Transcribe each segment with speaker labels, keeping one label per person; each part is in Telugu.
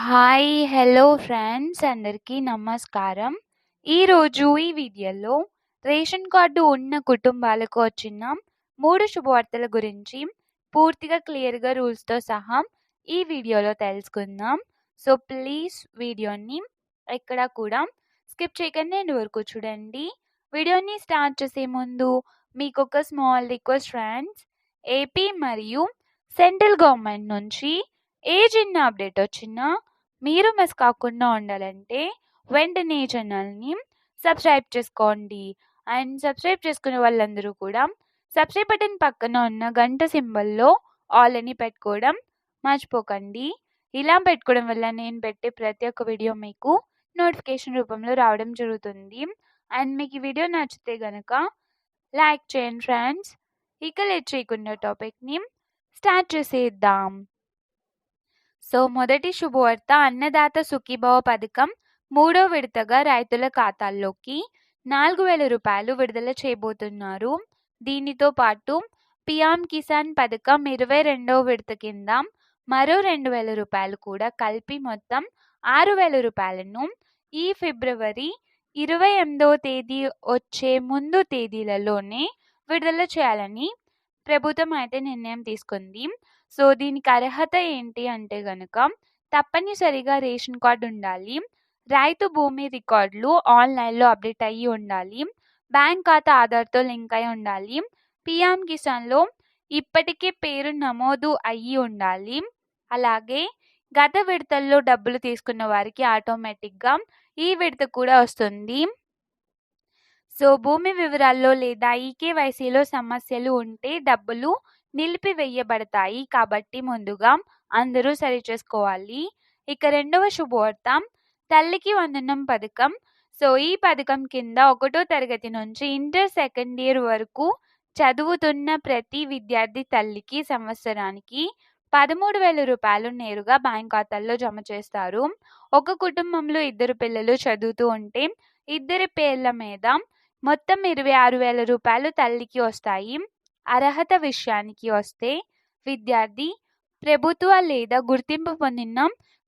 Speaker 1: హాయ్! హలో ఫ్రెండ్స్ అందరికీ నమస్కారం. ఈరోజు ఈ వీడియోలో రేషన్ కార్డు ఉన్న కుటుంబాలకు వచ్చిన 3 శుభవార్తల గురించి పూర్తిగా క్లియర్‌గా రూల్స్‌తో సహా ఈ వీడియోలో తెలుసుకుందాం. సో, ప్లీజ్ వీడియోని ఎక్కడ కూడా స్కిప్ చేయకండి ఎండ్ వరకు చూడండి. వీడియోని స్టార్ట్ చేసే ముందు మీకొక స్మాల్ రిక్వెస్ట్ ఫ్రెండ్స్. ఏపీ మరియు సెంట్రల్ గవర్నమెంట్ నుంచి ఏ చిన్న అప్డేట్ వచ్చినా మీరు మిస్ కాకుండా ఉండాలంటే వెంటనే ఈ ఛానల్‌ని సబ్స్క్రైబ్ చేసుకోండి. అండ్ సబ్స్క్రైబ్ చేసుకునే వాళ్ళందరూ కూడా సబ్స్క్రైబ్ బటన్ పక్కన ఉన్న గంట సింబల్‌లో ఆల్ అని పెట్టుకోవడం మర్చిపోకండి. ఇలా పెట్టుకోవడం వల్ల నేను పెట్టే ప్రతి ఒక్క వీడియో మీకు నోటిఫికేషన్ రూపంలో రావడం జరుగుతుంది. అండ్ మీకు ఈ వీడియో నచ్చితే గనక లైక్ చేయండి ఫ్రెండ్స్. ఇక లేట్ చేయకుండా టాపిక్‌ని స్టార్ట్ చేసేద్దాం. సో, మొదటి శుభవార్త అన్నదాత సుఖీభవ పథకం మూడో విడతగా రైతుల ఖాతాల్లోకి రూ. 4,000 విడుదల చేయబోతున్నారు. దీనితో పాటు పీఎం కిసాన్ పథకం 22వ విడత కింద మరో రూ. 2,000 కూడా కలిపి మొత్తం రూ. 6,000ను ఈ ఫిబ్రవరి 28వ తేదీ వచ్చే ముందు తేదీలలోనే విడుదల చేయాలని ప్రభుత్వం అయితే నిర్ణయం తీసుకుంది. సో, దీనికి అర్హత ఏంటి అంటే గనక తప్పనిసరిగా రేషన్ కార్డు ఉండాలి. రైతు భూమి రికార్డులు ఆన్‌లైన్‌లో అప్డేట్ అయ్యి ఉండాలి. బ్యాంక్ ఖాతా ఆధార్‌తో లింక్ అయి ఉండాలి. పీఎం కిసాన్‌లో ఇప్పటికే పేరు నమోదు అయ్యి ఉండాలి. అలాగే గత విడతల్లో డబ్బులు తీసుకున్న వారికి ఆటోమేటిక్‌గా ఈ విడత కూడా వస్తుంది. సో, భూమి వివరాల్లో లేదా ఈకేవైసీలో సమస్యలు ఉంటే డబ్బులు నిలిపివేయబడతాయి కాబట్టి ముందుగా అందరూ సరిచేసుకోవాలి. ఇక రెండవ శుభవార్త తల్లికి వందనం పథకం. సో, ఈ పథకం కింద 1వ తరగతి నుంచి ఇంటర్ సెకండ్ ఇయర్ వరకు చదువుతున్న ప్రతి విద్యార్థి తల్లికి సంవత్సరానికి రూ. 13,000 నేరుగా బ్యాంక్ ఖాతాల్లో జమ చేస్తారు. ఒక కుటుంబంలో 2 పిల్లలు చదువుతూ ఉంటే ఇద్దరి పేర్ల మీద మొత్తం రూ. 26,000 తల్లికి వస్తాయి. అర్హత విషయానికి వస్తే విద్యార్థి ప్రభుత్వ లేదా గుర్తింపు పొందిన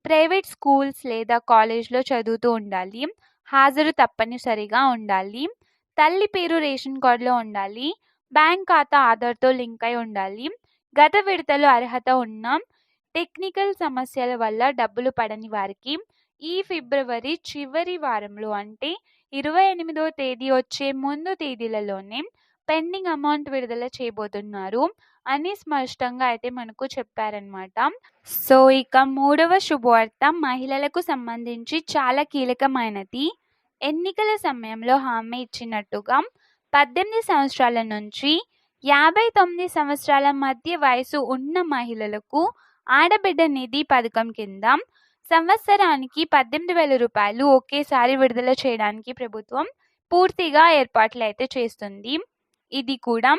Speaker 1: ప్రైవేట్ స్కూల్స్ లేదా కాలేజ్‌లో చదువుతూ ఉండాలి. హాజరు తప్పనిసరిగా ఉండాలి. తల్లి పేరు రేషన్ కార్డులో ఉండాలి. బ్యాంక్ ఖాతా ఆధార్‌తో లింక్ అయి ఉండాలి. గత విడతలో అర్హత ఉన్న టెక్నికల్ సమస్యల వల్ల డబ్బులు పడని వారికి ఈ ఫిబ్రవరి చివరి వారంలో అంటే 28వ తేదీ వచ్చే ముందు తేదీలలోనే పెండింగ్ అమౌంట్ విడుదల చేయబోతున్నారు అని స్పష్టంగా అయితే మనకు చెప్పారనమాట. సో, ఇక మూడవ శుభవార్త మహిళలకు సంబంధించి చాలా కీలకమైనది. ఎన్నికల సమయంలో హామీ ఇచ్చినట్టుగా 18 సంవత్సరాల నుంచి 59 సంవత్సరాల మధ్య వయసు ఉన్న మహిళలకు ఆడబిడ్డ నిధి పథకం కింద సంవత్సరానికి రూ. 18,000 ఒకేసారి విడుదల చేయడానికి ప్రభుత్వం పూర్తిగా ఏర్పాట్లయితే చేస్తుంది. ఇది కూడా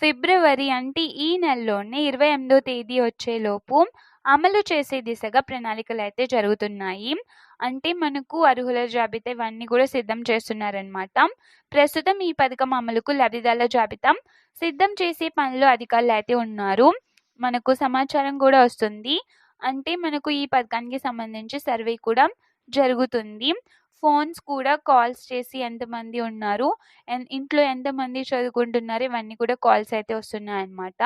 Speaker 1: ఫిబ్రవరి అంటే ఈ నెలలోనే 28వ తేదీ వచ్చేలోపు అమలు చేసే దిశగా ప్రణాళికలైతే జరుగుతున్నాయి. అంటే మనకు అర్హుల జాబితా ఇవన్నీ కూడా సిద్ధం చేస్తున్నారనమాట. ప్రస్తుతం ఈ పథకం అమలుకు లబ్ధిదారుల జాబితా సిద్ధం చేసే పనిలో అధికారులు అయితే ఉన్నారు. మనకు సమాచారం కూడా వస్తుంది. అంటే మనకు ఈ పథకానికి సంబంధించి సర్వే కూడా జరుగుతుంది. ఫోన్స్ కూడా కాల్స్ చేసి ఎంతమంది ఉన్నారు, ఇంట్లో ఎంతమంది చదువుకుంటున్నారు ఇవన్నీ కూడా కాల్స్ అయితే వస్తున్నాయన్నమాట.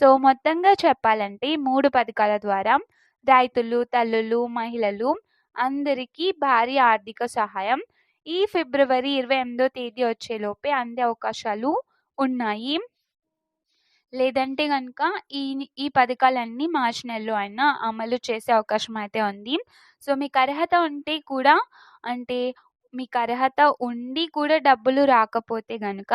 Speaker 1: సో, మొత్తంగా చెప్పాలంటే 3 పథకాల ద్వారా రైతులు, తల్లులు, మహిళలు అందరికీ భారీ ఆర్థిక సహాయం ఈ ఫిబ్రవరి 28వ తేదీ వచ్చేలోపే అందే అవకాశాలు ఉన్నాయి. లేదంటే గనక ఈ పథకాలన్నీ మార్చి నెలలో అయినా అమలు చేసే అవకాశం అయితే ఉంది. సో, మీకు అర్హత ఉంటే కూడా అంటే మీకు అర్హత ఉండి కూడా డబ్బులు రాకపోతే గనక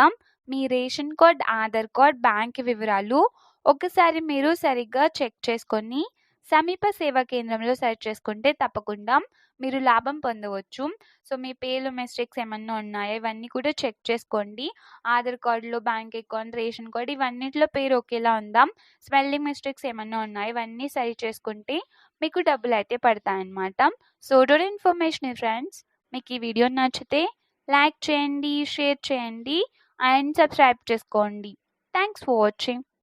Speaker 1: మీ ration card, Aadhaar card, bank వివరాలు ఒకసారి మీరు సరిగ్గా చెక్ చేసుకొని సమీప సేవా కేంద్రంలో సెర్చ్ చేసుకుంటే తప్పకుండా మీరు లాభం పొందవచ్చు. సో, మీ పేర్లు మిస్టేక్స్ ఏమన్నా ఉన్నాయా ఇవన్నీ కూడా చెక్ చేసుకోండి. ఆధార్ కార్డులో బ్యాంక్ అకౌంట్, రేషన్ కార్డ్ ఇవన్నిట్లో పేరు ఒకేలా ఉందా, స్పెల్లింగ్ మిస్టేక్స్ ఏమన్నా ఉన్నాయా ఇవన్నీ సరి చేసుకుంటే మీకు డబ్బులు అయితే పడతాయన్నమాట. So, today information friends. మీకు ఈ వీడియో నచ్చితే లైక్ చేయండి, షేర్ చేయండి అండ్ సబ్స్క్రైబ్ చేసుకోండి. Thanks for watching.